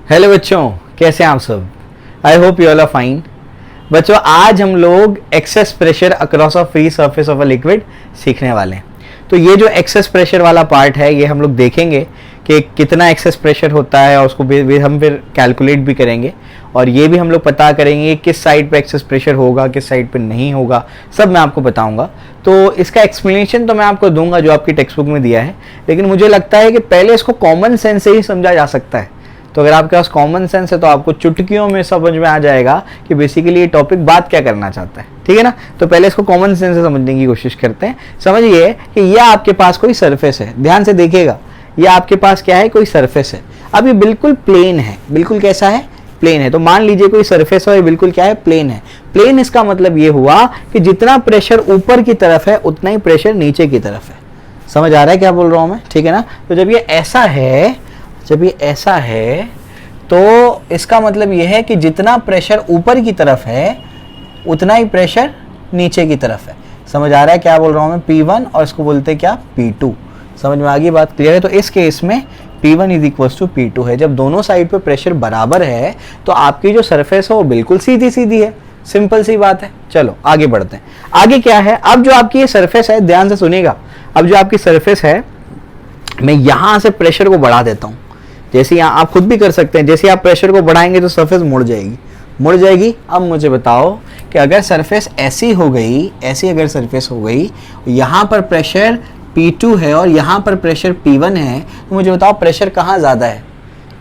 Hello बच्चों, कैसे हैं आप सब। I hope you all are fine. बच्चों, आज हम लोग excess pressure across a free surface of a liquid सीखने वाले हैं। तो ये जो एक्सेस प्रेशर वाला पार्ट है, ये हम लोग देखेंगे कि कितना एक्सेस प्रेशर होता है और उसको भी हम फिर कैलकुलेट भी करेंगे, और ये भी हम लोग पता करेंगे किस साइड पे एक्सेस प्रेशर होगा, किस साइड पे नहीं होगा, सब मैं आपको बताऊंगा। तो इसका एक्सप्लेनेशन तो मैं आपको दूंगा जो आपकी टेक्स्ट बुक में दिया है, लेकिन मुझे लगता है कि पहले इसको कॉमन सेंस से ही समझा जा सकता है। तो अगर आपके पास कॉमन सेंस है तो आपको चुटकियों में समझ में आ जाएगा कि बेसिकली ये टॉपिक बात क्या करना चाहता है, ठीक है ना। तो पहले इसको कॉमन सेंस से समझने की कोशिश करते हैं। समझिए कि यह आपके पास कोई सरफेस है, ध्यान से देखिएगा, यह आपके पास क्या है, कोई सरफेस है। अब ये बिल्कुल प्लेन है, बिल्कुल कैसा है, प्लेन है। तो मान लीजिए कोई सरफेस है, बिल्कुल क्या है, प्लेन है। प्लेन इसका मतलब ये हुआ कि जितना प्रेशर ऊपर की तरफ है उतना ही प्रेशर नीचे की तरफ है। समझ आ रहा है क्या बोल रहा हूं मैं, ठीक है ना। तो जब ये ऐसा है तो इसका मतलब यह है कि जितना प्रेशर ऊपर की तरफ है उतना ही प्रेशर नीचे की तरफ है। समझ आ रहा है क्या बोल रहा हूं मैं, P1 और इसको बोलते हैं क्या, P2। समझ में आ गई बात, क्लियर है। तो इस केस में P1 is equal to P2 है। जब दोनों साइड पे प्रेशर बराबर है तो आपकी जो सरफेस है वो बिल्कुल सीधी सीधी है, सिंपल सी बात है। चलो आगे बढ़ते हैं। आगे क्या है, अब जो आपकी ये सरफेस है, ध्यान से सुनिएगा, अब जो आपकी सरफेस है, मैं यहां से प्रेशर को बढ़ा देता हूं। जैसे यहाँ आप खुद भी कर सकते हैं, जैसे आप प्रेशर को बढ़ाएंगे तो सरफेस मुड़ जाएगी। अब मुझे बताओ कि अगर सरफेस ऐसी हो गई, ऐसी अगर सरफेस हो गई, यहाँ पर प्रेशर P2 है और यहाँ पर प्रेशर P1 है, तो मुझे बताओ प्रेशर कहाँ ज़्यादा है,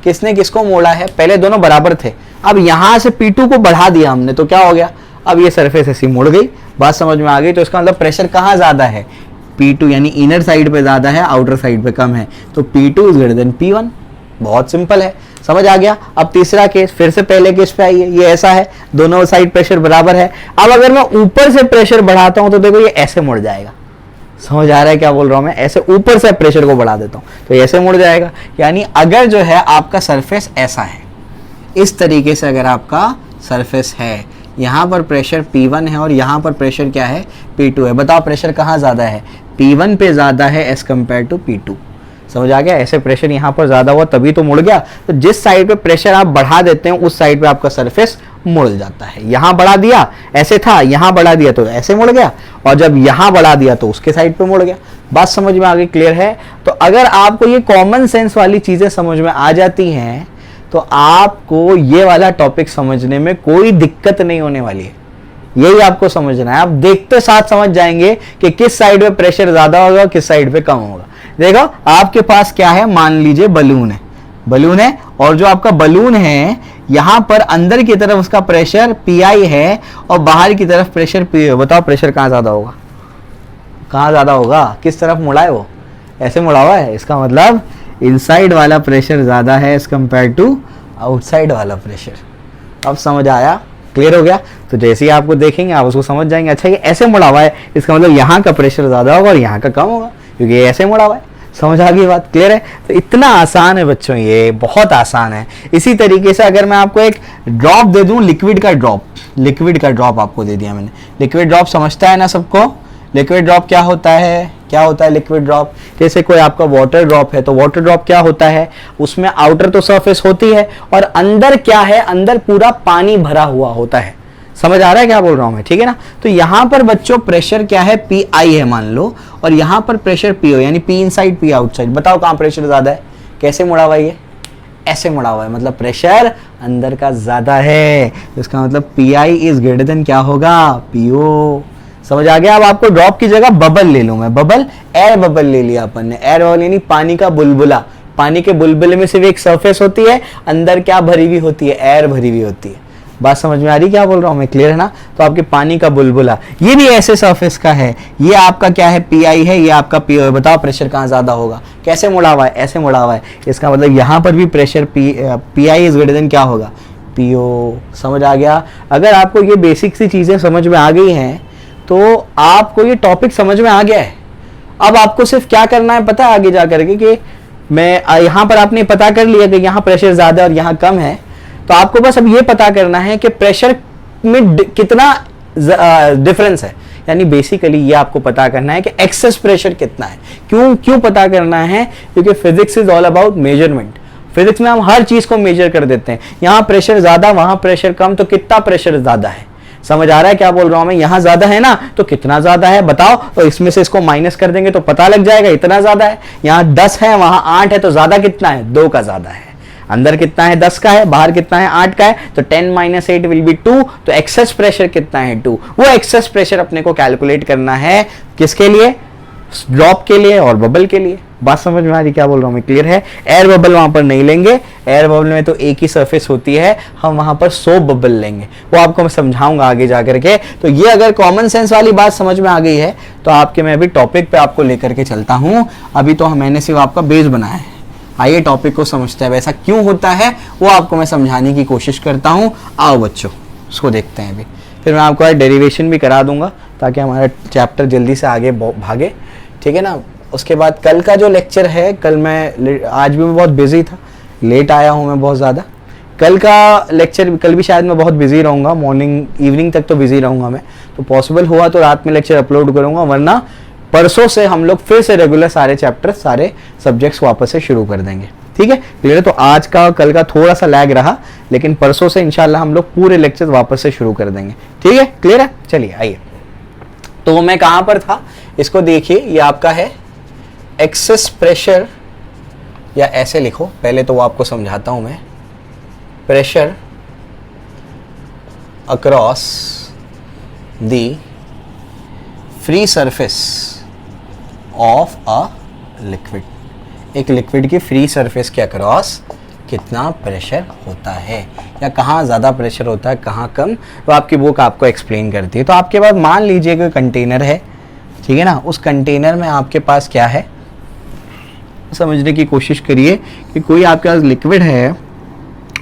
किसने किसको मोड़ा है। पहले दोनों बराबर थे, अब यहाँ से P2 को बढ़ा दिया हमने तो क्या हो गया, अब ये सरफेस ऐसी मुड़ गई। बात समझ में आ गई। तो इसका मतलब प्रेशर कहाँ ज़्यादा है, P2 यानी इनर साइड पे ज़्यादा है, आउटर साइड पे कम है। तो P2 is greater then P1। बहुत सिंपल है, समझ आ गया। अब तीसरा केस, फिर से पहले केस पे आइए। ये ऐसा है, दोनों साइड प्रेशर बराबर है। अब अगर मैं ऊपर से प्रेशर बढ़ाता हूं तो देखो ये ऐसे मुड़ जाएगा। समझ आ रहा है क्या बोल रहा हूं मैं, ऐसे ऊपर से प्रेशर को बढ़ा देता हूं तो ऐसे मुड़ जाएगा। यानी अगर जो है आपका सरफेस ऐसा है, इस तरीके से अगर आपका सरफेस है, यहाँ पर प्रेशर P1 है और यहाँ पर प्रेशर क्या है, P2 है। बताओ प्रेशर कहाँ ज़्यादा है, P1 पे ज़्यादा है एज कम्पेयर टू P2। समझ आ गया, ऐसे प्रेशर यहाँ पर ज़्यादा हुआ तभी तो मुड़ गया। तो जिस साइड पे प्रेशर आप बढ़ा देते हैं उस साइड पे आपका सरफेस मुड़ जाता है। यहाँ बढ़ा दिया ऐसे था, यहाँ बढ़ा दिया तो ऐसे मुड़ गया, और जब यहाँ बढ़ा दिया तो उसके साइड पे मुड़ गया। बात समझ में आ गई, क्लियर है। तो अगर आपको ये कॉमन सेंस वाली चीज़ें समझ में आ जाती हैं तो आपको ये वाला टॉपिक समझने में कोई दिक्कत नहीं होने वाली है। यही आपको समझना है, आप देखते साथ समझ जाएंगे कि किस साइड पे प्रेशर ज्यादा होगा, किस साइड पे कम होगा। देखो आपके पास क्या है, मान लीजिए बलून है और जो आपका बलून है यहां पर अंदर की तरफ उसका प्रेशर PI है और बाहर की तरफ प्रेशर P है। बताओ प्रेशर कहां ज्यादा होगा, कहां ज्यादा होगा, किस तरफ मुड़ा है, वो ऐसे मुड़ा हुआ है। इसका मतलब इनसाइड वाला प्रेशर ज्यादा है एज कंपेयर टू आउटसाइड वाला प्रेशर। अब समझ आया, क्लियर हो गया। तो जैसे ही आपको देखेंगे आप उसको समझ जाएंगे, अच्छा ये ऐसे मुड़ा हुआ है, इसका मतलब यहाँ का प्रेशर ज्यादा होगा और यहाँ का कम होगा, क्योंकि ये ऐसे मुड़ा हुआ है। समझ आ गई बात, क्लियर है। तो इतना आसान है बच्चों, ये बहुत आसान है। इसी तरीके से अगर मैं आपको एक ड्रॉप दे दूं, लिक्विड का ड्रॉप आपको दे दिया मैंने। लिक्विड ड्रॉप समझता है ना सबको, लिक्विड ड्रॉप क्या होता है, लिक्विड ड्रॉप। जैसे कोई आपका वाटर ड्रॉप है तो वाटर ड्रॉप क्या होता है, उसमें आउटर तो सरफेस होती है और अंदर क्या है, अंदर पूरा पानी भरा हुआ होता है। समझ आ रहा है क्या बोल रहा हूं मैं, ठीक है ना। तो यहां पर बच्चों प्रेशर क्या है, PI है मान लो, और यहां पर प्रेशर PO यानी P इनसाइड P आउटसाइड। बताओ कहां प्रेशर ज्यादा है, कैसे मुड़ा हुआ है, ये ऐसे मुड़ा हुआ है, मतलब प्रेशर अंदर का ज्यादा है। इसका मतलब PI इज ग्रेटर देन क्या होगा, PO। समझ आ गया। अब आपको ड्रॉप की जगह बबल ले लूं मैं, एयर बबल ले लिया अपन ने। एयर बबल यानी पानी का बुलबुला। पानी के बुलबुले में सिर्फ एक सरफेस होती है, अंदर क्या भरी हुई होती है, एयर भरी हुई होती है। बात समझ में आ रही क्या बोल रहा हूं मैं, क्लियर है ना। तो आपके पानी का बुलबुला ये भी ऐसे सरफेस का है, ये आपका क्या है, PI है, ये आपका PO है। बताओ प्रेशर कहाँ ज्यादा होगा, कैसे मुड़ा हुआ है, ऐसे मुड़ा हुआ है। इसका मतलब यहाँ पर भी pressure PI is greater than क्या होगा, PO। समझ आ गया। अगर आपको ये बेसिक सी चीजें समझ में आ गई हैं तो आपको ये टॉपिक समझ में आ गया है। अब आपको सिर्फ क्या करना है पता है, आगे जा करके कि मैं यहाँ पर आपने पता कर लिया कि यहाँ प्रेशर ज्यादा और यहाँ कम है, तो आपको बस अब ये पता करना है कि प्रेशर में कितना डिफरेंस है। यानी बेसिकली ये आपको पता करना है कि एक्सेस प्रेशर कितना है। क्यों पता करना है, क्योंकि physics is all about measurement. Physics में हम हर चीज को मेजर कर देते हैं, यहाँ प्रेशर ज्यादा वहां प्रेशर कम, तो कितना प्रेशर ज्यादा है, समझ आ रहा है क्या बोल रहा हूं मैं, यहाँ ज्यादा है ना तो कितना ज्यादा है बताओ, तो इसमें से इसको माइनस कर देंगे तो पता लग जाएगा इतना ज्यादा है। यहाँ 10 है वहां 8 है, तो ज्यादा कितना है, 2 का ज्यादा है। अंदर कितना है, 10 का है, बाहर कितना है, 8 का है, तो 10 - 8 विल बी 2, तो एक्सेस प्रेशर कितना है, 2। वो एक्सेस प्रेशर अपने को कैलकुलेट करना है किसके लिए, ड्रॉप के लिए और बबल के लिए। बात समझ में आ रही क्या बोल रहा हूं मैं, क्लियर है। एयर बबल वहां पर नहीं लेंगे, एयर बबल में तो एक ही सरफेस होती है, हम वहां पर 100 बबल लेंगे, वो आपको मैं समझाऊंगा आगे जाकर के। तो ये अगर कॉमन सेंस वाली बात समझ में आ गई है तो आपके मैं अभी टॉपिक पे आपको लेकर के चलता हूं। अभी तो मैंने सिर्फ आपका बेस बनाया है, आइए टॉपिक को समझते हैं, वैसा क्यों होता है वो आपको मैं समझाने की कोशिश करता हूं। आओ बच्चों उसको देखते हैं अभी, फिर मैं आपको डेरिवेशन भी करा दूंगा ताकि हमारा चैप्टर जल्दी से आगे भागे, ठीक है ना। उसके बाद कल का जो लेक्चर है, कल मैं आज भी मैं बहुत बिजी था, लेट आया हूँ मैं बहुत ज़्यादा। कल का लेक्चर, कल भी शायद मैं बहुत बिजी रहूँगा, मॉर्निंग इवनिंग तक तो बिजी रहूँगा मैं, तो पॉसिबल हुआ तो रात में लेक्चर अपलोड करूँगा, वरना परसों से हम लोग फिर से रेगुलर सारे चैप्टर सारे सब्जेक्ट्स वापस से शुरू कर देंगे, ठीक है क्लियर। तो आज का कल का थोड़ा सा लैग रहा, लेकिन परसों से इंशाल्लाह हम लोग पूरे लेक्चर वापस से शुरू कर देंगे, ठीक है क्लियर है। चलिए आइए, तो मैं कहाँ पर था, इसको देखिए, ये आपका है एक्सेस प्रेशर, या ऐसे लिखो, पहले तो वो आपको समझाता हूं मैं, pressure across the free surface of a liquid. एक लिक्विड की फ्री सरफेस के अक्रॉस कितना प्रेशर होता है, या कहाँ ज़्यादा प्रेशर होता है कहाँ कम, तो आपकी बुक आपको एक्सप्लेन करती है। तो आपके पास मान लीजिए कोई कंटेनर है, ठीक है ना, उस कंटेनर में आपके पास क्या है, समझने की कोशिश करिए कि कोई आपके पास लिक्विड है,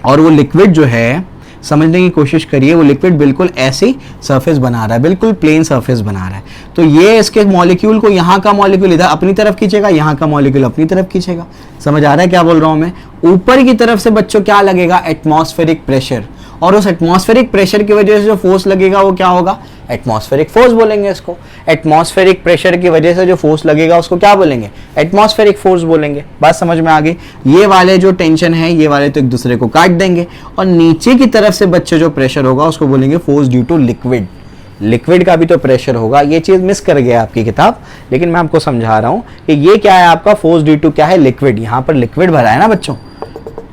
और वो लिक्विड जो है, समझने की कोशिश करिए, वो लिक्विड बिल्कुल ऐसी सरफेस बना रहा है, बिल्कुल प्लेन सरफेस बना रहा है। तो ये इसके मॉलिक्यूल को, यहाँ का मॉलिक्यूल इधर अपनी तरफ खींचेगा, यहाँ का मॉलिक्यूल अपनी तरफ खींचेगा। समझ आ रहा है क्या बोल रहा हूँ मैं। ऊपर की तरफ से बच्चों क्या लगेगा, एटमॉस्फेरिक प्रेशर, और उस एटमॉस्फेरिक प्रेशर की वजह से जो फोर्स लगेगा वो क्या होगा, एटमॉस्फेरिक फोर्स बोलेंगे इसको। एटमॉस्फेरिक प्रेशर की वजह से जो फोर्स लगेगा उसको क्या बोलेंगे, एटमॉस्फेरिक फोर्स बोलेंगे। बात समझ में आ गई। ये वाले जो टेंशन है, ये वाले तो एक दूसरे को काट देंगे, और नीचे की तरफ से बच्चे जो प्रेशर होगा उसको बोलेंगे force due to liquid. Liquid का भी तो प्रेशर होगा, ये चीज मिस कर गया आपकी किताब, लेकिन मैं आपको समझा रहा हूं कि ये क्या है आपका, फोर्स ड्यू टू क्या है, लिक्विड। यहाँ पर लिक्विड भरा है ना बच्चों,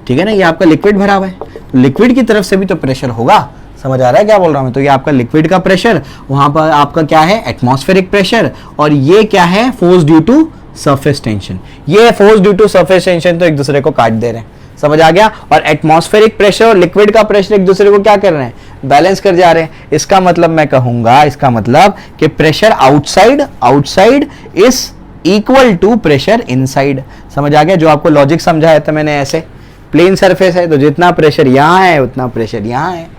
ठीक है ना, ये आपका लिक्विड भरा हुआ है, तो लिक्विड की तरफ से भी तो प्रेशर होगा। समझ आ रहा है क्या बोल रहा हूं मैं। तो ये आपका लिक्विड का प्रेशर, वहां पर आपका क्या है, एटमॉस्फेरिक प्रेशर, और ये क्या है, force due to surface tension. ये force due to surface tension तो एक दूसरे को काट दे रहे हैं, समझ आ गया। और एटमॉस्फेरिक प्रेशर और लिक्विड का प्रेशर एक दूसरे को क्या कर रहे हैं, बैलेंस कर जा रहे हैं। इसका मतलब मैं कहूंगा, इसका मतलब कि pressure outside is equal to pressure inside. समझ आ गया, जो आपको लॉजिक समझाया था मैंने, ऐसे प्लेन सरफेस है तो जितना प्रेशर यहाँ है उतना प्रेशर यहाँ है।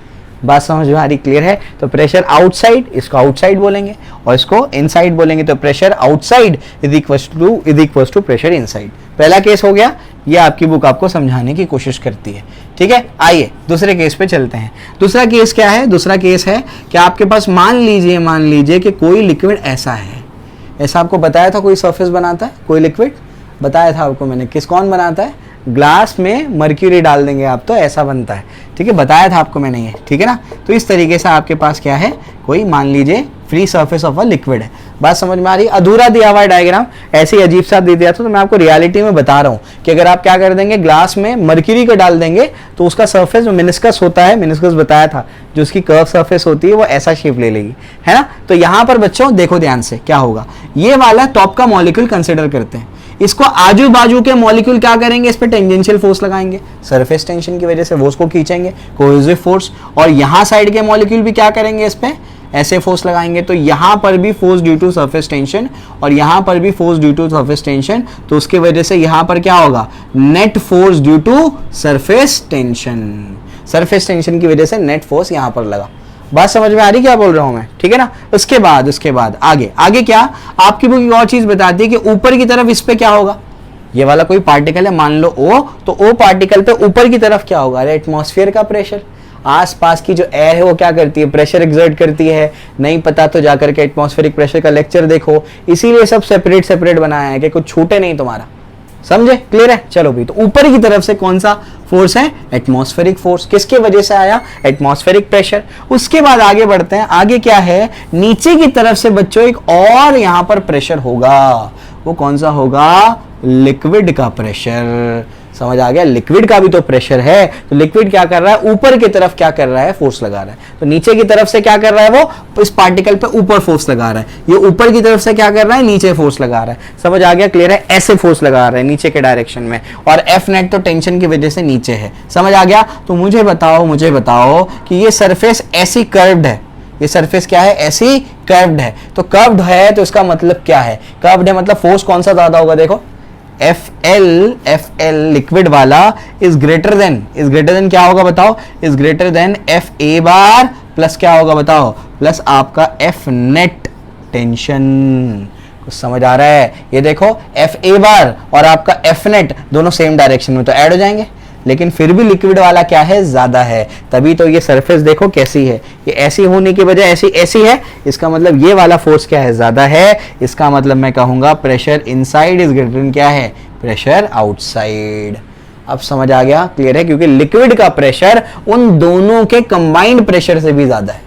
बात समझ में आ रही, क्लियर है। तो प्रेशर आउटसाइड, इसको आउटसाइड बोलेंगे और इसको इनसाइड बोलेंगे। तो pressure outside is equal to pressure inside. पहला केस हो गया, ये आपकी बुक आपको समझाने की कोशिश करती है, ठीक है। आइए दूसरे केस पे चलते हैं। दूसरा केस क्या है, दूसरा केस है कि आपके पास मान लीजिए कि कोई लिक्विड ऐसा है, ऐसा आपको बताया था कोई सरफेस बनाता है, कोई लिक्विड बताया था आपको मैंने, कौन बनाता है, ग्लास में मर्क्यूरी डाल देंगे आप तो ऐसा बनता है, ठीक है, बताया था आपको मैंने ये, ठीक है ना। तो इस तरीके से आपके पास क्या है, कोई मान लीजिए free surface of a liquid है। बात समझ में आ रही। अधूरा दिया हुआ डायग्राम, ऐसे ही अजीब सा दे दिया था, तो मैं आपको रियलिटी में बता रहा हूँ कि अगर आप क्या कर देंगे, ग्लास में मर्क्यूरी को डाल देंगे तो उसका सरफेस मिनिस्कस होता है, मिनिस्कस बताया था, जो उसकी कर्व सरफेस होती है वो ऐसा शेप ले लेगी, है ना। तो यहाँ पर बच्चों देखो ध्यान से क्या होगा, ये वाला टॉप का मॉलिक्यूल कंसिडर करते हैं, इसको आजू बाजू के मॉलिक्यूल क्या करेंगे, इस पे टेंजेंशियल फोर्स लगाएंगे, सरफेस टेंशन की वजह से वो उसको खींचेंगे, कोहेसिव फोर्स। और यहाँ साइड के मॉलिक्यूल भी क्या करेंगे, इस पे ऐसे फोर्स लगाएंगे। तो यहाँ पर भी force due to surface tension और यहाँ पर भी force due to surface tension, तो उसके वजह से यहाँ पर क्या होगा, net force due to surface tension. Surface tension की वजह से नेट फोर्स यहाँ पर लगा। बात समझ में आ रही क्या बोल रहा हूं मैं, ठीक है ना। उसके बाद आगे क्या, आपकी बुक एक और चीज बताती है कि ऊपर की तरफ इस पे क्या होगा, ये वाला कोई पार्टिकल है, मान लो O, तो O पार्टिकल पे ऊपर की तरफ क्या होगा, अरे एटमॉस्फेयर का प्रेशर। आसपास की जो एयर है वो क्या करती है, प्रेशर एक्सर्ट करती है। नहीं पता तो जाकर के एटमॉस्फेरिक प्रेशर का लेक्चर देखो, इसीलिए सब सेपरेट बनाया है कि कुछ छूटे नहीं तुम्हारा। समझे? क्लियर है? चलो भाई, तो ऊपर की तरफ से कौन सा फोर्स है? Atmospheric force. किसके वजह से आया? Atmospheric pressure. उसके बाद आगे बढ़ते हैं, आगे क्या है? नीचे की तरफ से बच्चों एक और यहां पर प्रेशर होगा। वो कौन सा होगा? लिक्विड का प्रेशर। समझ आ गया? लिक्विड का भी तो प्रेशर है, तो लिक्विड क्या कर रहा है? ऊपर की तरफ क्या कर रहा है? फोर्स लगा रहा है। तो नीचे की तरफ से क्या कर रहा है? वो इस पार्टिकल पे ऊपर फोर्स लगा रहा है। ये ऊपर की तरफ से क्या कर रहा है? नीचे फोर्स लगा रहा है। समझ आ गया? क्लियर है? ऐसे फोर्स लगा रहा है नीचे के डायरेक्शन में, और एफ नेट तो टेंशन की वजह से नीचे है। समझ आ गया? तो मुझे बताओ कि ये सरफेस ऐसी कर्व्ड है, ये सरफेस क्या है? ऐसी कर्व्ड है। तो कर्व्ड है तो इसका मतलब क्या है? कर्व्ड है मतलब फोर्स कौन सा ज्यादा होगा? देखो, एफ एल लिक्विड वाला इज ग्रेटर देन क्या होगा बताओ? Is greater then F A bar plus क्या होगा बताओ? प्लस आपका एफ नेट टेंशन। कुछ समझ आ रहा है? ये देखो, एफ ए बार और आपका एफ नेट दोनों सेम डायरेक्शन में तो ऐड हो जाएंगे, लेकिन फिर भी लिक्विड वाला क्या है? ज्यादा है। तभी तो ये सरफेस देखो कैसी है, ये ऐसी होने की वजह ऐसी है। इसका मतलब ये वाला फोर्स क्या है? ज्यादा है। इसका मतलब मैं कहूंगा pressure inside is greater than क्या है? Pressure outside. अब समझ आ गया? क्लियर है? क्योंकि लिक्विड का प्रेशर उन दोनों के कंबाइंड प्रेशर से भी ज्यादा है।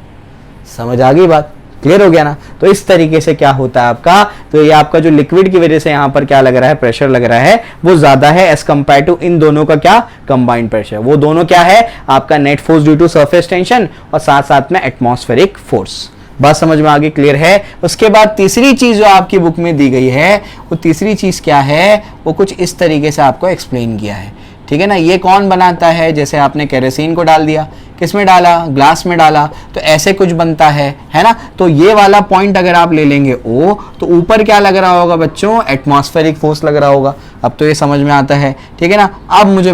समझ आ गई बात? क्लियर हो गया ना? तो इस तरीके से क्या होता है आपका, तो ये आपका जो लिक्विड की वजह से यहां पर क्या लग रहा है? प्रेशर लग रहा है, वो ज्यादा है एज कंपेयर टू इन दोनों का क्या? Combined pressure. वो दोनों क्या है? आपका net force due to surface tension और साथ साथ में एटमॉस्फेरिक फोर्स। बात समझ में आ गई? क्लियर है? उसके बाद तीसरी चीज जो आपकी बुक में दी गई है, वो तीसरी चीज क्या है? वो कुछ इस तरीके से आपको एक्सप्लेन किया है, ठीक है ना? ये कौन बनाता है? जैसे आपने केरोसिन को डाल दिया, किसमें डाला? ग्लास में डाला, तो ऐसे कुछ बनता है ना? तो ये वाला पॉइंट अगर आप ले लेंगे ओ, तो ऊपर क्या लग रहा होगा बच्चों? एटमॉस्फेरिक फोर्स लग रहा होगा। अब तो ये समझ में आता है, ठीक है ना? अब मुझे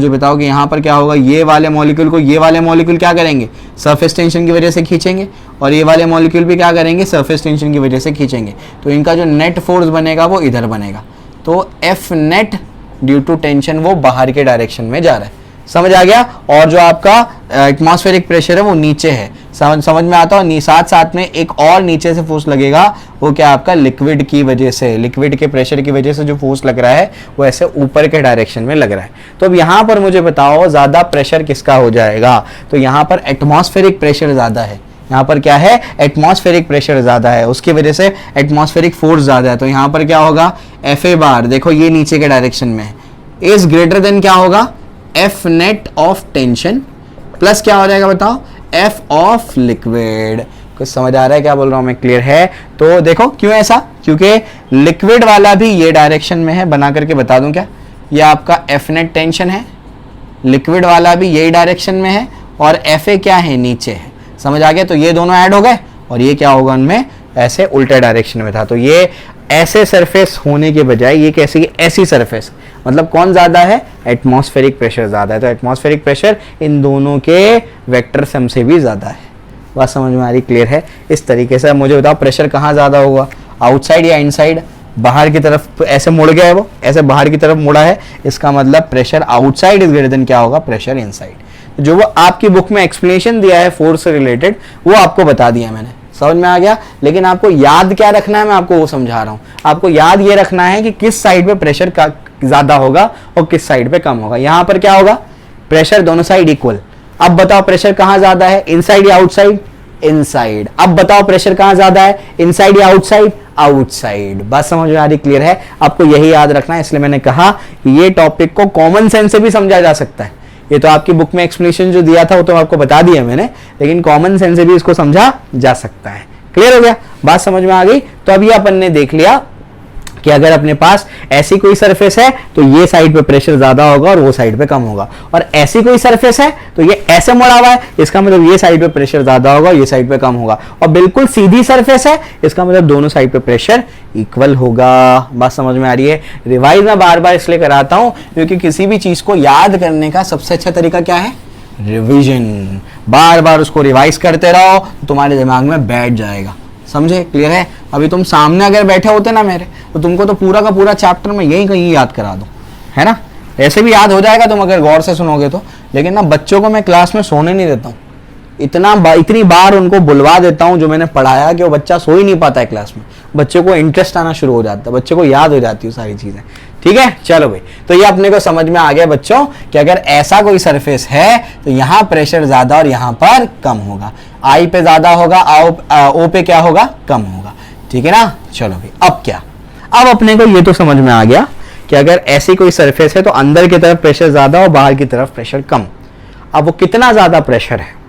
बताओ कि यहाँ पर क्या होगा? ये वाले मॉलिक्यूल को ये वाले मॉलिक्यूल क्या करेंगे? सरफेस टेंशन की वजह से खींचेंगे, और ये वाले मॉलिक्यूल भी क्या करेंगे? सरफेस टेंशन की वजह से खींचेंगे। तो इनका जो नेट फोर्स बनेगा वो इधर बनेगा। तो F net due to tension वो बाहर के डायरेक्शन में जा रहा है। समझ आ गया? और जो आपका एटमॉस्फेरिक प्रेशर है वो नीचे है। समझ में आता है? साथ साथ में एक और नीचे से फोर्स लगेगा, वो क्या? आपका लिक्विड की वजह से, लिक्विड के प्रेशर की वजह से जो फोर्स लग रहा है वो ऐसे ऊपर के डायरेक्शन में लग रहा है। तो अब यहां पर मुझे बताओ ज्यादा प्रेशर किसका हो जाएगा? तो यहां पर एटमॉस्फेरिक प्रेशर ज्यादा है। यहाँ पर क्या है? एटमॉस्फेरिक प्रेशर ज्यादा है, उसकी वजह से एटमॉस्फेरिक फोर्स ज्यादा है। तो यहाँ पर क्या होगा? एफ ए बार, देखो ये नीचे के डायरेक्शन में है, इज ग्रेटर देन क्या होगा? F net of tension plus क्या हो जाएगा बताओ? F of liquid. कुछ समझ आ रहा है क्या बोल रहा हूं मैं? क्लियर है? तो देखो क्यों ऐसा? क्योंकि लिक्विड वाला भी ये डायरेक्शन में है। बना करके बता दूं क्या? ये आपका एफ नेट टेंशन है, लिक्विड वाला भी यही डायरेक्शन में है, और एफ ए क्या है? नीचे है। समझ आ गया? तो ये दोनों ऐड हो गए, और ये क्या होगा? उनमें ऐसे उल्टे डायरेक्शन में था। तो ये ऐसे सरफेस होने के बजाय ये कैसी? ऐसी सरफेस। मतलब कौन ज्यादा है? एटमॉस्फेरिक प्रेशर ज्यादा है। तो एटमॉस्फेरिक प्रेशर इन दोनों के वेक्टर सम से भी ज्यादा है। बात समझ में आ रही? क्लियर है? इस तरीके से मुझे बताओ प्रेशर कहाँ ज्यादा होगा? आउटसाइड या इनसाइड? बाहर की तरफ ऐसे मुड़ गया है, वो ऐसे बाहर की तरफ मुड़ा है, इसका मतलब pressure outside is greater than क्या होगा? Pressure inside. जो वो आपकी बुक में एक्सप्लेनेशन दिया है फोर्स से रिलेटेड, वो आपको बता दिया मैंने। समझ में आ गया? लेकिन आपको याद क्या रखना है, मैं आपको वो समझा रहा हूं। आपको याद ये रखना है कि किस साइड पे प्रेशर का ज्यादा होगा और किस साइड पे कम होगा। यहां पर क्या होगा? प्रेशर दोनों साइड इक्वल। अब बताओ प्रेशर कहां ज्यादा है? इनसाइड या आउटसाइड? इनसाइड। अब बताओ प्रेशर कहां ज्यादा है? इनसाइड या आउटसाइड? आउटसाइड। बात समझ में आ रही? क्लियर है? आपको यही याद रखना है, इसलिए मैंने कहा ये टॉपिक को कॉमन सेंस से भी समझा जा सकता है। ये तो आपकी बुक में एक्सप्लेनेशन जो दिया था वो तो आपको बता दिया मैंने, लेकिन कॉमन सेंस से भी इसको समझा जा सकता है। क्लियर हो गया? बात समझ में आ गई? तो अभी अपन ने देख लिया कि अगर अपने पास ऐसी कोई सरफेस है तो ये साइड पे प्रेशर ज्यादा होगा और वो साइड पे कम होगा, और ऐसी कोई सरफेस है तो ये ऐसे मुड़ा हुआ है, इसका मतलब ये साइड पे प्रेशर ज्यादा होगा, ये साइड पे कम होगा, और बिल्कुल सीधी सरफेस है, इसका मतलब दोनों साइड पे प्रेशर इक्वल होगा। बात समझ में आ रही है? रिवाइज मैं बार बार इसलिए कराता हूं क्योंकि किसी भी चीज को याद करने का सबसे अच्छा तरीका क्या है? रिवीजन। बार बार उसको रिवाइज करते रहो तो तुम्हारे दिमाग में बैठ जाएगा। समझे? क्लियर है? अभी तुम सामने अगर बैठे होते ना मेरे, तो तुमको तो पूरा का पूरा चैप्टर में यही कहीं याद करा दूं, है ना? ऐसे भी याद हो जाएगा तुम अगर गौर से सुनोगे तो। लेकिन ना बच्चों को मैं क्लास में सोने नहीं देता हूँ, इतनी बार उनको बुलवा देता हूँ जो मैंने पढ़ाया कि वो बच्चा सो ही नहीं पाता है क्लास में। बच्चे को इंटरेस्ट आना शुरू हो जाता है, बच्चे को याद हो जाती है सारी चीजें। ठीक है, चलो भाई, तो ये अपने को समझ में आ गया बच्चों कि अगर ऐसा कोई सरफेस है तो यहां प्रेशर ज्यादा और यहां पर कम होगा, आई पे ज्यादा होगा, ओ पे क्या होगा, कम होगा। ठीक है ना, चलो भाई, अब क्या, अब अपने को ये तो समझ में आ गया कि अगर ऐसी कोई सरफेस है तो अंदर की तरफ प्रेशर ज्यादा और बाहर की तरफ प्रेशर कम। अब वो कितना ज्यादा प्रेशर है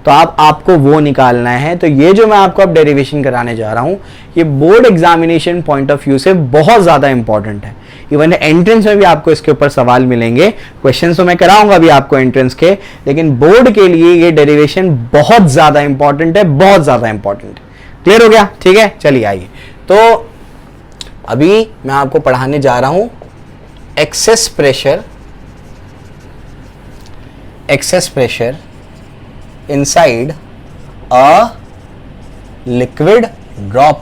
तो आपको वो निकालना है। तो ये जो मैं आपको अब डेरिवेशन कराने जा रहा हूं, ये board examination point of view से बहुत ज्यादा इंपॉर्टेंट है। इवन एंट्रेंस में भी आपको इसके ऊपर सवाल मिलेंगे, क्वेश्चन तो मैं कराऊंगा अभी आपको एंट्रेंस के, लेकिन बोर्ड के लिए ये डेरिवेशन बहुत ज्यादा इंपॉर्टेंट है, बहुत ज्यादा इंपॉर्टेंट है। क्लियर हो गया? ठीक है, चलिए आइए। तो अभी मैं आपको पढ़ाने जा रहा हूं excess pressure inside a liquid drop।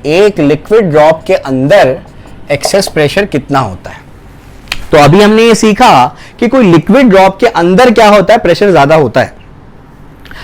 एक लिक्विड ड्रॉप के अंदर एक्सेस प्रेशर कितना होता है। तो अभी हमने ये सीखा कि कोई लिक्विड ड्रॉप के अंदर क्या होता है, प्रेशर ज्यादा होता है।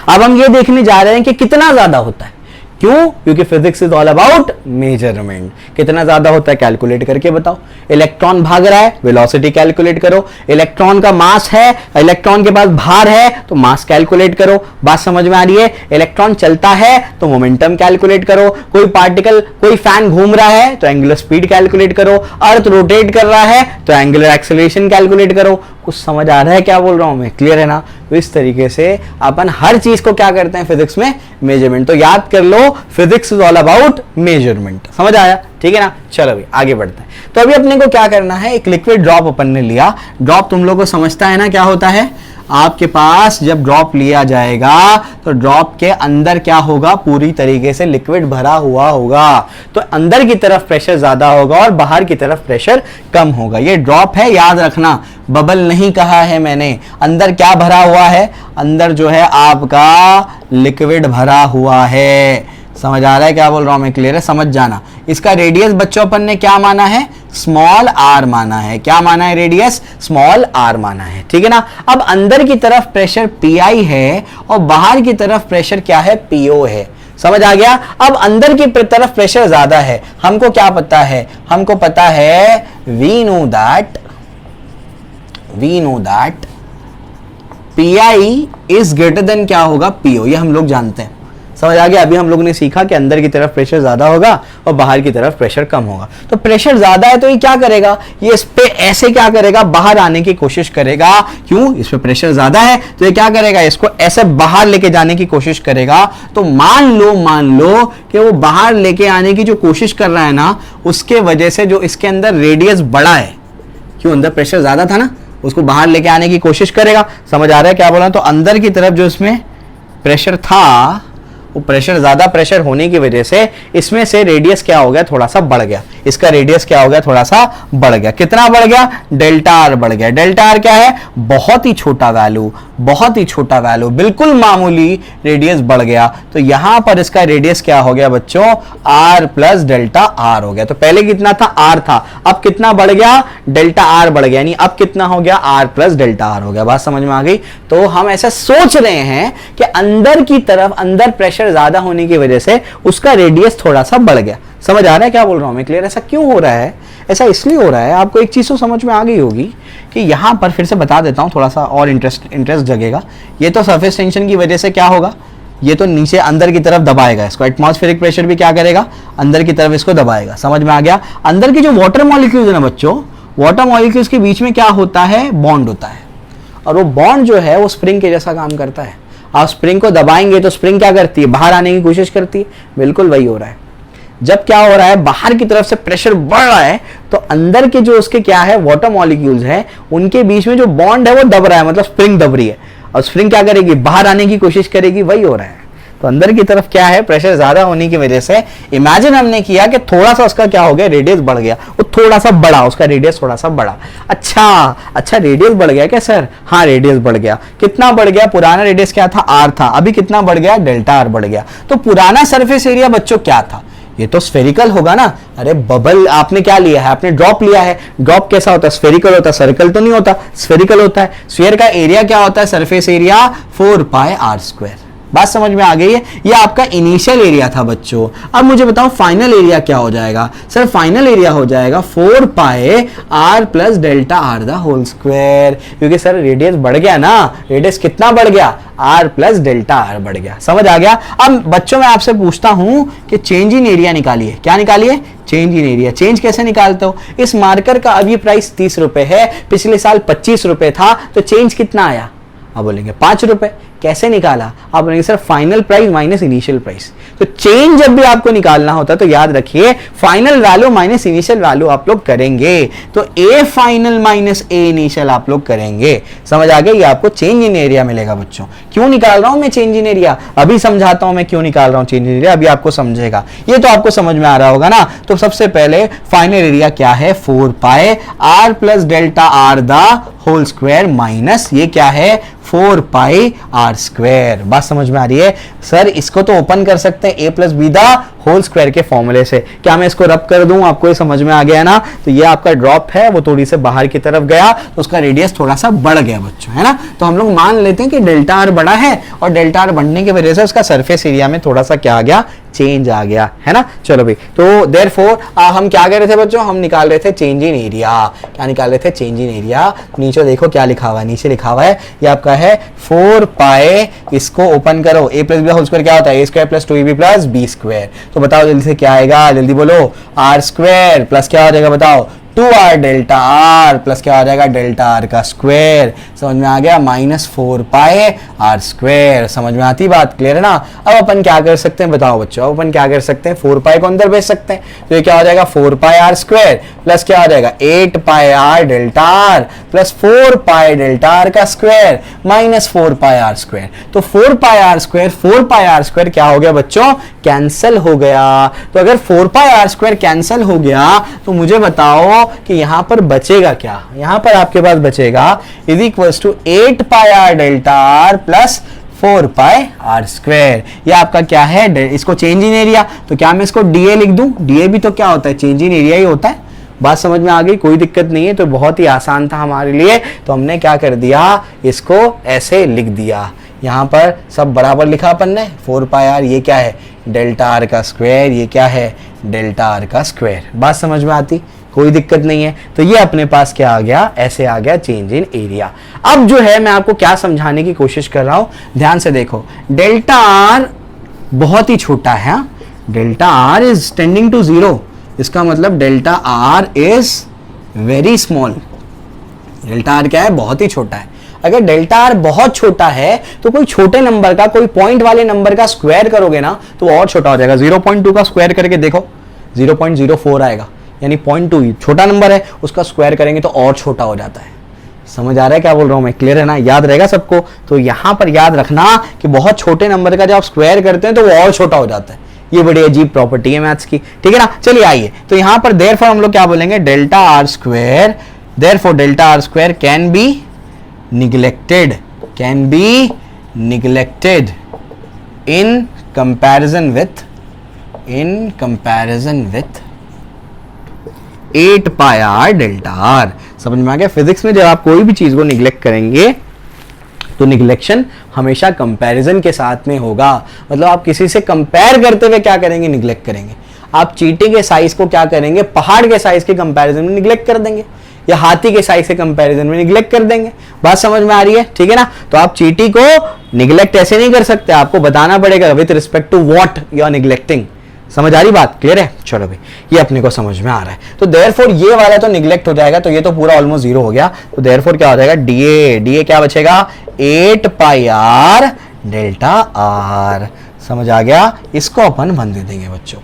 अब हम ये देखने जा रहे हैं कि कितना ज्यादा होता है। क्यों? क्योंकि physics is all about measurement. कितना ज्यादा होता है कैलकुलेट करके बताओ। इलेक्ट्रॉन भाग रहा है, वेलोसिटी कैलकुलेट करो। इलेक्ट्रॉन का मास है, इलेक्ट्रॉन के पास भार है तो मास कैलकुलेट करो। बात समझ में आ रही है? इलेक्ट्रॉन चलता है तो मोमेंटम कैलकुलेट करो। कोई पार्टिकल, कोई फैन घूम रहा है तो एंगुलर स्पीड कैलकुलेट करो। अर्थ रोटेट कर रहा है तो एंगुलर एक्सेलरेशन कैलकुलेट करो। कुछ समझ आ रहा है क्या बोल रहा हूं मैं? क्लियर है ना? तो इस तरीके से अपन हर चीज को क्या करते हैं फिजिक्स में, मेजरमेंट। तो याद कर लो, physics is all about measurement. समझ आया? ठीक है ना, चलो अभी आगे बढ़ते हैं। तो अभी अपने को क्या करना है, एक लिक्विड ड्रॉप अपन ने लिया। ड्रॉप तुम लोग को समझता है ना क्या होता है। आपके पास जब ड्रॉप लिया जाएगा तो ड्रॉप के अंदर क्या होगा, पूरी तरीके से लिक्विड भरा हुआ होगा। तो अंदर की तरफ प्रेशर ज्यादा होगा और बाहर की तरफ प्रेशर कम होगा। ये ड्रॉप है, याद रखना, बबल नहीं कहा है मैंने। अंदर क्या भरा हुआ है, अंदर जो है आपका लिक्विड भरा हुआ है। समझ आ रहा है क्या बोल रहा हूं मैं? क्लियर है? समझ जाना। इसका रेडियस बच्चों अपन ने क्या माना है, स्मॉल आर माना है। क्या माना है? रेडियस स्मॉल आर माना है। ठीक है ना। अब अंदर की तरफ प्रेशर पीआई है और बाहर की तरफ प्रेशर क्या है, पीओ है। समझ आ गया? अब अंदर की तरफ प्रेशर ज्यादा है। हमको क्या पता है, हमको पता है we know that PI is greater than क्या होगा, पीओ। ये हम लोग जानते हैं। समझ आ गया? अभी हम लोग ने सीखा कि अंदर की तरफ प्रेशर ज्यादा होगा और बाहर की तरफ प्रेशर कम होगा। तो प्रेशर ज्यादा है तो ये क्या करेगा, ये इस पे ऐसे क्या करेगा, बाहर आने की कोशिश करेगा। क्यों? इस पे प्रेशर ज्यादा है तो ये क्या करेगा, इसको ऐसे बाहर लेके जाने की कोशिश करेगा। तो मान लो कि वो बाहर लेके आने की जो कोशिश कर रहा है ना, उसके वजह से जो इसके अंदर रेडियस बड़ा है, क्यों, अंदर प्रेशर ज्यादा था ना, उसको बाहर लेके आने की कोशिश करेगा। समझ आ रहा है क्या बोला? तो अंदर की तरफ जो इसमें प्रेशर था, वो प्रेशर ज्यादा प्रेशर होने की वजह से इसमें से रेडियस क्या हो गया, थोड़ा सा बढ़ गया। इसका रेडियस क्या हो गया, थोड़ा सा बढ़ गया। कितना बढ़ गया, डेल्टा आर बढ़ गया। डेल्टा आर क्या है, बहुत ही छोटा वैल्यू, बहुत ही छोटा वैल्यू, बिल्कुल मामूली रेडियस बढ़ गया। तो यहां पर इसका रेडियस क्या हो गया बच्चों, आर प्लस डेल्टा आर हो गया। तो पहले कितना था, आर था, अब कितना बढ़ गया, डेल्टा आर बढ़ गया, यानी अब कितना हो गया, आर प्लस डेल्टा आर हो गया। बात समझ में आ गई? तो हम ऐसा सोच रहे हैं कि अंदर की तरफ, अंदर प्रेशर ज्यादा होने की वजह से उसका रेडियस थोड़ा सा बढ़ गया। समझ आ रहा है क्या बोल रहा हूं मैं? क्लियर? ऐसा क्यों हो रहा है, ऐसा इसलिए हो रहा है, आपको एक चीज तो समझ में आ गई होगी कि यहां पर फिर से बता देता हूं, थोड़ा सा और इंटरेस्ट जगेगा। ये तो सरफेस टेंशन की वजह से क्या होगा, ये तो नीचे अंदर की तरफ दबाएगा इसको। एटमॉस्फेरिक प्रेशर भी क्या करेगा, अंदर की तरफ इसको दबाएगा। समझ में आ गया? अंदर की जो वाटर मॉलिक्यूल्स है ना बच्चों, वाटर मॉलिक्यूल्स के बीच में क्या होता है, बॉन्ड होता है। और वो बॉन्ड जो है वो स्प्रिंग के जैसा काम करता है। आप स्प्रिंग को दबाएंगे तो स्प्रिंग क्या करती है, बाहर आने की कोशिश करती है। बिल्कुल वही हो रहा है। जब क्या हो रहा है, बाहर की तरफ से प्रेशर बढ़ रहा है तो अंदर के जो उसके क्या है, वाटर मॉलिक्यूल्स है, उनके बीच में जो बॉन्ड है वो दब रहा है, मतलब स्प्रिंग दब रही है। और स्प्रिंग क्या करेगी, बाहर आने की कोशिश करेगी। वही हो रहा है। तो अंदर की तरफ क्या है, प्रेशर ज्यादा होने की वजह से इमेजिन हमने किया कि थोड़ा सा उसका क्या हो गया, रेडियस बढ़ गया, वो थोड़ा सा बढ़ा, उसका रेडियस थोड़ा सा बढ़ा। अच्छा रेडियस बढ़ गया क्या सर? हाँ, रेडियस बढ़ गया। कितना बढ़ गया, पुराना रेडियस क्या था, आर था, अभी कितना बढ़ गया, डेल्टा आर बढ़ गया। तो पुराना सरफेस एरिया बच्चों क्या था, ये तो स्फेरिकल होगा ना। अरे बबल आपने क्या लिया है, आपने ड्रॉप लिया है। ड्रॉप कैसा होता है, स्फेरिकल होता है, सर्कल तो नहीं होता, स्फेरिकल होता है। स्फीयर का एरिया क्या होता है, surface area 4 pi r square. बात समझ में आ गई है? ये आपका इनिशियल एरिया था बच्चों। अब मुझे बताओ फाइनल एरिया क्या हो जाएगा? सर फाइनल एरिया हो जाएगा 4 pi r plus delta r the whole square, क्योंकि सर रेडियस बढ़ गया ना, रेडियस कितना बढ़ गया? आर प्लस डेल्टा आर बढ़ गया। समझ आ गया? अब बच्चों मैं आपसे पूछता हूं कि चेंज इन एरिया निकालिए। क्या निकालिए? Change in area. चेंज कैसे निकालते हो? इस मार्कर का अभी प्राइस 30 रुपए है, पिछले साल 25 रुपए था, तो चेंज कितना आया? आप बोलेंगे 5 रुपए। कैसे निकाला? आप बोलेंगे sir final price minus initial price. तो चेंज जब भी आपको निकालना होता है तो याद रखिए final value minus initial value आप लोग करेंगे, तो A final minus A initial आप लोग करेंगे। समझ आ गया? ये आपको चेंज इन एरिया मिलेगा बच्चों। क्यों निकाल रहा हूं मैं चेंज इन एरिया? अभी समझाता हूं मैं क्यों निकाल रहा हूं चेंज इन एरिया, अभी आपको समझेगा। ये तो आपको समझ में आ रहा होगा ना। तो सबसे पहले फाइनल एरिया क्या है? 4 pi r plus delta r the whole square minus ये क्या है? 4 पाई आर स्क्वायर। बात समझ में आ रही है? सर इसको तो ओपन कर सकते हैं A plus B the whole square के फॉर्मूले से। क्या मैं इसको रब कर दूं? आपको ये समझ में आ गया ना? तो ये आपका ड्रॉप है वो थोड़ी से बाहर की तरफ गया तो उसका रेडियस थोड़ा सा बढ़ गया बच्चों, है ना। तो हम लोग मान लेते हैं कि डेल्टा आर बड़ा है और डेल्टा आर बढ़ने की वजह से उसका सरफेस एरिया में थोड़ा सा क्या आ गया? चेंज आ गया, है ना। चलो भाई, तो देयरफॉर हम क्या कर रहे थे बच्चों? हम निकाल रहे थे चेंज इन एरिया। क्या निकाल रहे थे? Change in area. नीचे देखो क्या लिखा हुआ है, नीचे लिखा हुआ है ये आपका है 4 पाए, इसको ओपन करो, A plus B whole square क्या होता है? A square plus 2ab plus B square. तो बताओ जल्दी से क्या आएगा? जल्दी बोलो। आर स्क्वायर प्लस क्या हो जाएगा बताओ? 2r डेल्टा आर प्लस क्या हो जाएगा? डेल्टा आर का स्क्वायर। समझ में आ गया? Minus 4 pi are square. समझ में आती बात? क्लियर है ना। अब अपन क्या कर सकते हैं बताओ बच्चों? अब अपन क्या कर सकते हैं? 4 पाए को अंदर भेज सकते हैं, तो ये क्या हो जाएगा? 4 पाए आर स्क्वायर प्लस क्या हो जाएगा? 8 पाए आर डेल्टा आर प्लस 4 पाए डेल्टा आर का square minus 4 pi are square. तो 4 pi are square 4 pi are square क्या हो गया बच्चों? कैंसल हो गया। तो अगर 4 पाए आर स्क्वायर कैंसल हो गया तो मुझे बताओ कि यहां पर बचेगा क्या? यहां पर आपके पास बचेगा is equals to 8 pi r delta r plus 4 pi r square. ये आपका क्या है? इसको चेंज इन एरिया। तो क्या मैं इसको डीए लिख दूं? डीए भी तो क्या होता है? चेंज इन एरिया ही होता है। बात समझ में आ गई? कोई दिक्कत नहीं है। तो बहुत ही आसान था हमारे लिए, तो हमने क्या कर दिया? इसको ऐसे लिख दिया। यहां पर सब बराबर लिखा अपन ने। 4 पाई आर ये क्या है? डेल्टा आर का स्क्वायर। ये क्या है? डेल्टा आर का स्क्वायर। बात समझ में आती? कोई दिक्कत नहीं है। तो ये अपने पास क्या आ गया? ऐसे आ गया चेंज इन एरिया। अब जो है मैं आपको क्या समझाने की कोशिश कर रहा हूं, ध्यान से देखो। डेल्टा आर बहुत ही छोटा है। Delta r is tending to 0। इसका मतलब delta r is very small. Delta r क्या है? बहुत ही छोटा है। अगर डेल्टा आर बहुत छोटा है तो कोई छोटे नंबर का, कोई पॉइंट वाले नंबर का स्क्वायर करोगे ना तो और छोटा हो जाएगा। 0.2 का स्क्वायर करके देखो 0.04 आएगा, यानी 0.2 छोटा नंबर है, उसका स्क्वायर करेंगे तो और छोटा हो जाता है। समझ आ रहा है क्या बोल रहा हूं मैं? क्लियर है ना? याद रहेगा सबको? तो यहां पर याद रखना कि बहुत छोटे नंबर का जब आप स्क्वायर करते हैं तो वो और छोटा हो जाता है। ये बड़ी अजीब प्रॉपर्टी है मैथ्स की, ठीक है ना। चलिए आइए, तो यहां पर देयरफॉर हम लोग क्या बोलेंगे? Delta R square, therefore delta R square can be neglected in comparison with 8 pi r delta are. समझ में आ गया? फिजिक्स में जब आप कोई भी चीज को निग्लेक्ट करेंगे तो निग्लेक्शन हमेशा कंपैरिजन के साथ में होगा। मतलब आप किसी से कंपेयर करते हुए क्या करेंगे? निग्लेक्ट करेंगे। आप चींटी के साइज को क्या करेंगे? पहाड़ के साइज के कंपैरिजन में निग्लेक्ट कर देंगे, या हाथी के साइज के कंपैरिजन में निग्लेक्ट कर देंगे। बात समझ में आ रही है? ठीक है ना। तो आप चींटी को निग्लेक्ट ऐसे नहीं कर सकते, आपको बताना पड़ेगा with respect to what you are neglecting. समझ आ रही बात? क्लियर है? चलो भाई, ये अपने को समझ में आ रहा है। तो देयरफॉर ये वाला तो निग्लेक्ट हो जाएगा, तो ये तो पूरा ऑलमोस्ट 0 हो गया। तो देयरफॉर क्या हो जाएगा? डीए क्या बचेगा? 8 पाई आर डेल्टा आर। समझ आ गया? इसको अपन बंद दे देंगे बच्चों।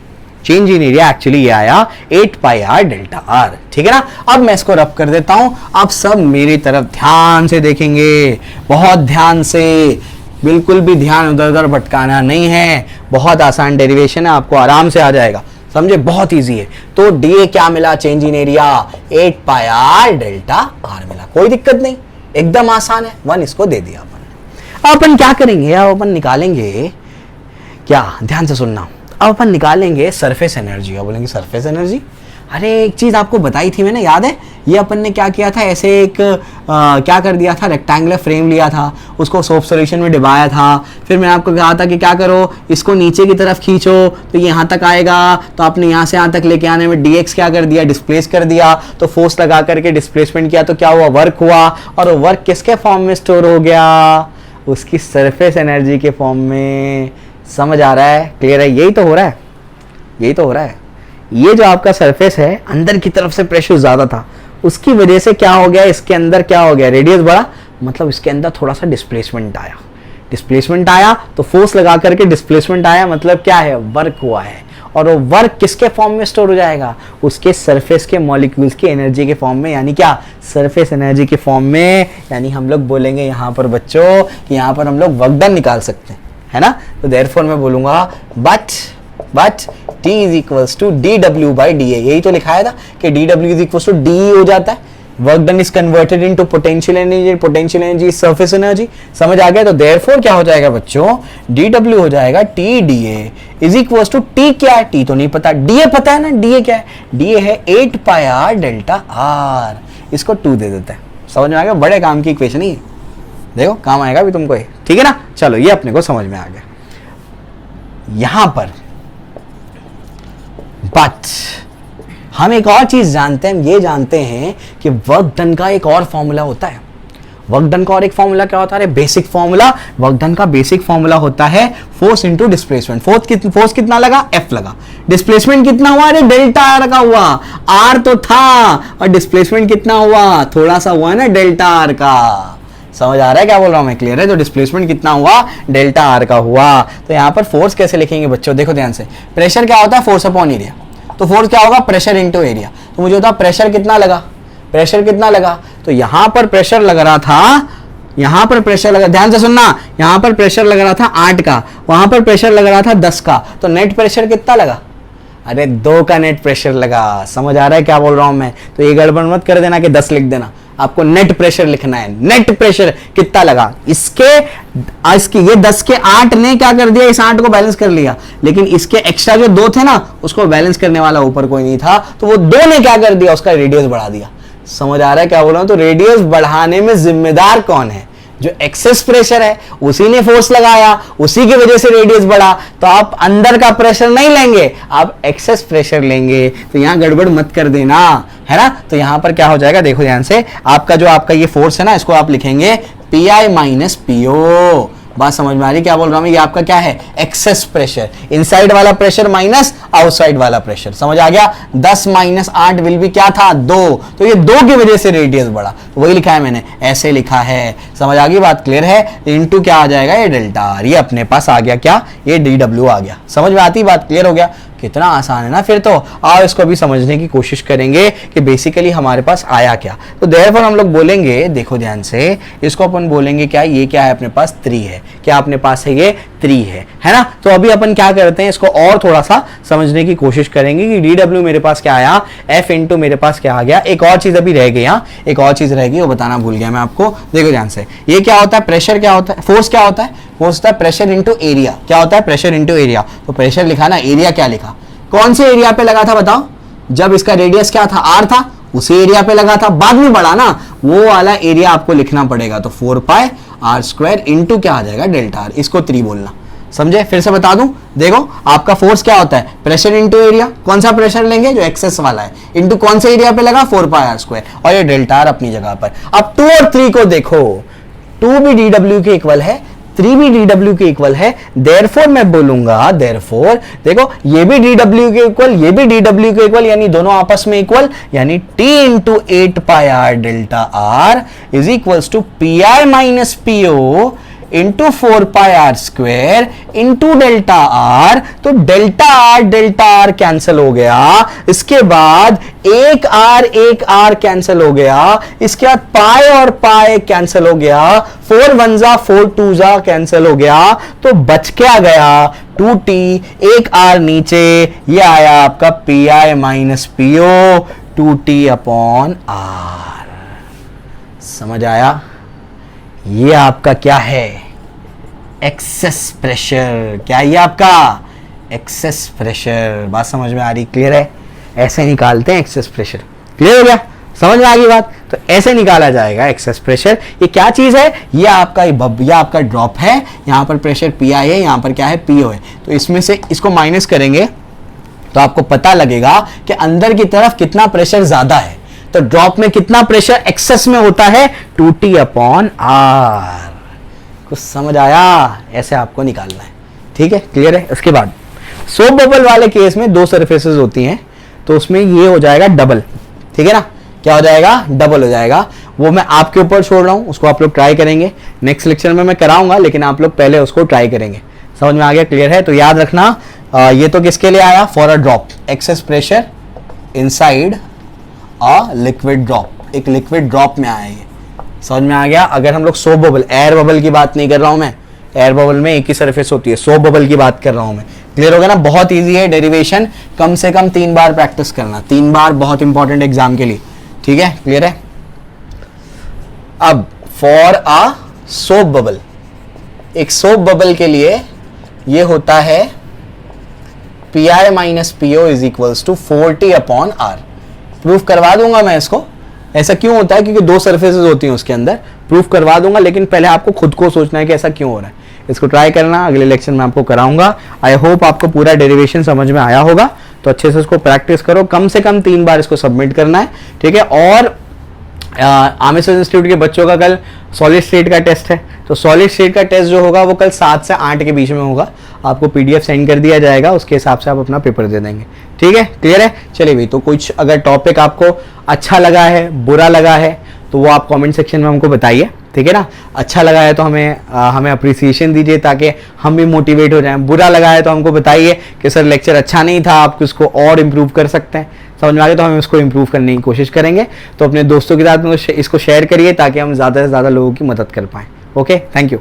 चेंज इन एरिया एक्चुअली ये आया 8 पाई आर डेल्टा आर, ठीक है ना। अब मैं इसको रब कर देता हूं। आप सब मेरी तरफ ध्यान से देखेंगे, बहुत ध्यान से, बिल्कुल भी ध्यान उधर उधर भटकाना नहीं है। बहुत आसान डेरिवेशन है, आपको आराम से आ जाएगा, समझे? बहुत इजी है। तो डीए क्या मिला? Change in area 8 pi r delta are मिला। कोई दिक्कत नहीं, एकदम आसान है। 1 इसको दे दिया अपन। अब अपन क्या करेंगे? अब अपन निकालेंगे क्या? ध्यान से सुनना। अब अपन निकालेंगे सरफेस एनर्जी। और बोलेंगे सरफेस एनर्जी, अरे एक चीज आपको बताई थी मैंने, याद है? ये अपन ने क्या किया था, ऐसे एक क्या कर दिया था, रेक्टेंगुलर फ्रेम लिया था, उसको सोप सॉल्यूशन में डिबाया था, फिर मैंने आपको कहा था कि क्या करो, इसको नीचे की तरफ खींचो तो ये यहाँ तक आएगा, तो आपने यहाँ से यहाँ तक लेके आने में dx क्या कर दिया, डिस्प्लेस कर दिया, तो फोर्स लगा करके डिस्प्लेसमेंट किया तो क्या हुआ, वर्क हुआ, और वो वर्क किसके फॉर्म में स्टोर हो गया, उसकी सरफेस एनर्जी के फॉर्म में। समझ आ रहा है, क्लियर है? यही तो हो रहा है, यही तो हो रहा है। ये जो आपका सरफेस है, अंदर की तरफ से प्रेशर ज्यादा था, उसकी वजह से क्या हो गया, इसके अंदर क्या हो गया, रेडियस बढ़ा, मतलब इसके अंदर थोड़ा सा डिस्प्लेसमेंट आया। डिस्प्लेसमेंट आया तो फोर्स लगा करके डिस्प्लेसमेंट आया, मतलब क्या है, वर्क हुआ है। और वो वर्क किसके फॉर्म में स्टोर हो जाएगा, उसके सरफेस के मॉलिक्यूल्स की एनर्जी के फॉर्म में, यानी क्या, सरफेस एनर्जी के फॉर्म में। यानी हम लोग बोलेंगे यहाँ पर बच्चों कि यहाँ पर हम लोग वर्क डन निकाल सकते हैं, है ना? तो देयरफॉर मैं बोलूंगा but T is equals to dW by dA। यही तो लिखाया था कि dW is equals to dE हो जाता है। Work done is converted into potential energy, potential energy is surface energy. समझ आ गया? तो देयरफॉर क्या हो जाएगा बच्चों, dW हो जाएगा T dA is equals to T क्या है, T तो नहीं पता, dA पता है ना, dA क्या है, dA है 8 pi r डेल्टा r, इसको 2 दे देते हैं। समझ में आ गया? बड़े काम की इक्वेशन ही, देखो काम आएगा भी तुमको, ठीक है ना? चलो ये अपने को समझ में आ गया। यहां पर बट हम एक और चीज जानते हैं, ये जानते हैं कि वर्क डन का एक और फॉर्मूला होता है। वर्क डन का और एक फॉर्मूला क्या होता है, बेसिक फॉर्मूला। वर्क डन का बेसिक फॉर्मूला होता है फोर्स इनटू डिस्प्लेसमेंट। फोर्स कितना लगा, F लगा। डिस्प्लेसमेंट कितना हुआ, अरे डेल्टा आर का हुआ, R तो था, और डिस्प्लेसमेंट कितना हुआ, थोड़ा सा हुआ ना डेल्टा आर का। समझ आ रहा है क्या बोल रहा हूं मैं, क्लियर है? तो डिस्प्लेसमेंट कितना हुआ, डेल्टा आर का हुआ। तो यहां पर फोर्स कैसे लिखेंगे बच्चों, देखो ध्यान से। प्रेशर क्या होता है, फोर्स अपॉन एरिया। तो फोर्स क्या होगा, प्रेशर इनटू एरिया। तो मुझे होता प्रेशर कितना लगा, प्रेशर कितना लगा, तो यहां पर प्रेशर लग रहा था, यहां पर प्रेशर लगा, ध्यान से सुनना, यहां पर प्रेशर लग रहा था 8 का, वहां पर प्रेशर लग रहा था 10 का, तो नेट प्रेशर कितना लगा, अरे 2 का नेट प्रेशर लगा। समझ आ रहा है क्या बोल रहा हूं मैं? तो ये गड़बड़ मत कर देना कि 10 लिख देना, आपको नेट प्रेशर लिखना है। नेट प्रेशर कितना लगा, इसके ये 10 के 8 ने क्या कर दिया, इस 8 को बैलेंस कर लिया, लेकिन इसके एक्स्ट्रा जो 2 थे ना, उसको बैलेंस करने वाला ऊपर कोई नहीं था, तो वो 2 ने क्या कर दिया, उसका रेडियस बढ़ा दिया। समझ आ रहा है क्या बोल रहा हूं? तो रेडियस बढ़ाने में जिम्मेदार कौन है, जो एक्सेस प्रेशर है, उसी ने फोर्स लगाया, उसी की वजह से रेडियस बढ़ा। तो आप अंदर का प्रेशर नहीं लेंगे, आप एक्सेस प्रेशर लेंगे। तो यहां गड़बड़ मत कर देना, है ना? तो यहां पर क्या हो जाएगा, देखो ध्यान से, आपका ये फोर्स है ना, इसको आप लिखेंगे PI माइनस PO। बात समझ में आ रही क्या बोल रहा हूं? ये आपका क्या है, एक्सेस प्रेशर। इनसाइड वाला प्रेशर माइनस आउटसाइड वाला प्रेशर। समझ आ गया? 10 माइनस 8 विल भी क्या था, 2। तो ये 2 की वजह से रेडियस बढ़ा, तो वही लिखा है मैंने, ऐसे लिखा है। समझ आ गई बात, क्लियर है? इनटू क्या आ जाएगा, ये डेल्टा आर, ये अपने पास आ गया क्या, ये DW आ गया। समझ में आती बात, क्लियर हो गया? कितना आसान है ना फिर तो। और इसको भी समझने की कोशिश करेंगे कि बेसिकली हमारे पास आया क्या। तो देयरफॉर हम लोग बोलेंगे, देखो ध्यान से, इसको अपन बोलेंगे क्या, ये क्या है अपने पास, 3 है। क्या अपने पास है, ये 3 है ना? तो अभी अपन क्या करते हैं, इसको और थोड़ा सा समझने की कोशिश करेंगे कि DW मेरे पास क्या आया, F इंटू मेरे पास क्या आ गया। एक और चीज अभी रह गई, यहाँ एक और चीज रह गई, वो बताना भूल गया मैं आपको। देखो ध्यान से, ये क्या होता है, प्रेशर क्या होता है, फोर्स क्या होता है, फोर्स होता है प्रेशर इंटू एरिया। क्या होता है, प्रेशर इंटू एरिया। तो प्रेशर लिखा ना, एरिया क्या लिखा, कौन से एरिया पे लगा था बताओ, जब इसका रेडियस क्या था, R था, उसी एरिया पे लगा था, बाद में बढ़ा ना, वो वाला एरिया आपको लिखना पड़ेगा। तो 4 पाई r स्क्वायर इंटू क्या आ जाएगा, डेल्टा आर। इसको 3 बोलना, समझे? फिर से बता दूं, देखो आपका फोर्स क्या होता है, प्रेशर इंटू एरिया। कौन सा प्रेशर लेंगे, जो एक्सेस वाला है, इंटू कौन से एरिया पे लगा, 4 पाई r स्क्वायर, और ये डेल्टा आर अपनी जगह पर। अब 2 और 3 को देखो, 2 भी DW के इक्वल है, 3 भी DW के इक्वल है। देयरफॉर मैं बोलूंगा, देयरफॉर देखो, ये भी DW के इक्वल, ये भी DW के इक्वल, यानी दोनों आपस में इक्वल, यानी T into 8 pi r delta r is equals to PI minus PO into 4 pi r square into delta r. तो डेल्टा आर कैंसिल हो गया, इसके बाद एक आर कैंसिल हो गया, इसके बाद पाई और पाई कैंसिल हो गया, 4 1 जा 4 2 जा कैंसिल हो गया, तो बच क्या गया 2t, एक r नीचे, ये आया आपका PI minus PO 2t upon r। समझ आया? ये आपका क्या है, एक्सेस प्रेशर। क्या ये आपका एक्सेस प्रेशर, बात समझ में आ रही, क्लियर है? ऐसे निकालते हैं एक्सेस प्रेशर। क्लियर हो गया, समझ में आ गई बात? तो ऐसे निकाला जाएगा एक्सेस प्रेशर। ये क्या चीज है? ये आपका ड्रॉप है, यहाँ पर प्रेशर पी आई है, यहाँ पर क्या है, पीओ है। तो इसमें से इसको माइनस करेंगे तो आपको पता लगेगा कि अंदर की तरफ कितना प्रेशर ज्यादा है। तो ड्रॉप में कितना प्रेशर एक्सेस में होता है? 2T/R। कुछ समझ आया? ऐसे आपको निकालना है, ठीक है, क्लियर है? उसके बाद सोप बबल वाले केस में दो सरफेसेस होती हैं, तो उसमें ये हो जाएगा डबल, ठीक है ना? क्या हो जाएगा? डबल हो जाएगा। वो मैं आपके ऊपर छोड़ रहा हूं, उसको आप लोग ट्राई करेंगे। नेक्स्ट लेक्चर में मैं कराऊंगा, लेकिन आप लोग पहले उसको ट्राई करेंगे। समझ में आ गया? क्लियर है? तो याद रखना, ये तो किसके लिए आया? For a drop, excess pressure inside a liquid drop, एक लिक्विड ड्रॉप में आया ये। समझ में आ गया? अगर हम लोग सोप बबल, एयर बबल की बात नहीं कर रहा हूं मैं, एयर बबल में एक ही सरफेस होती है, सोप बबल की बात कर रहा हूं मैं। क्लियर हो गया ना? बहुत इजी है डेरिवेशन, कम से कम 3 बार प्रैक्टिस करना, 3 बार, बहुत इंपॉर्टेंट एग्जाम के लिए, ठीक है? क्लियर है? अब फॉर अ सोप बबल, एक सोप बबल के लिए ये होता है Pi minus PO is equals to 4T/R। Proof करवा दूंगा मैं इसको। ऐसा क्यों होता है? क्योंकि दो सरफेसेस होती हैं उसके अंदर। प्रूफ करवा दूंगा, लेकिन पहले आपको खुद को सोचना है कि ऐसा क्यों हो रहा है। इसको ट्राई करना, अगले लेक्चर में आपको कराऊंगा। आई होप आपको पूरा डेरिवेशन समझ में आया होगा। तो अच्छे से इसको प्रैक्टिस करो, कम से कम 3 बार इसको सबमिट करना है, ठीक है? और आमेश्वर इंस्टीट्यूट के बच्चों का कल सॉलिड स्टेट का टेस्ट है, तो सॉलिड स्टेट का टेस्ट जो होगा वो कल 7 से 8 के बीच में होगा। आपको पीडीएफ सेंड कर दिया जाएगा, उसके हिसाब से आप अपना पेपर दे देंगे, ठीक है? क्लियर है? चलिए भाई, तो कुछ अगर टॉपिक आपको अच्छा लगा है, बुरा लगा है, तो वो आप कमेंट सेक्शन में हमको बताइए, ठीक है ना? अच्छा लगा है तो हमें अप्रिसिएशन दीजिए, ताकि हम भी मोटिवेट हो जाएं। बुरा लगा है तो हमको बताइए कि सर लेक्चर अच्छा नहीं था, आप इसको और इम्प्रूव कर सकते हैं। समझ में आ गया? तो हम इसको इम्प्रूव करने की कोशिश करेंगे। तो अपने दोस्तों के साथ इसको शेयर करिए, ताकि हम ज़्यादा से ज़्यादा लोगों की मदद कर पाएँ। Okay, thank you.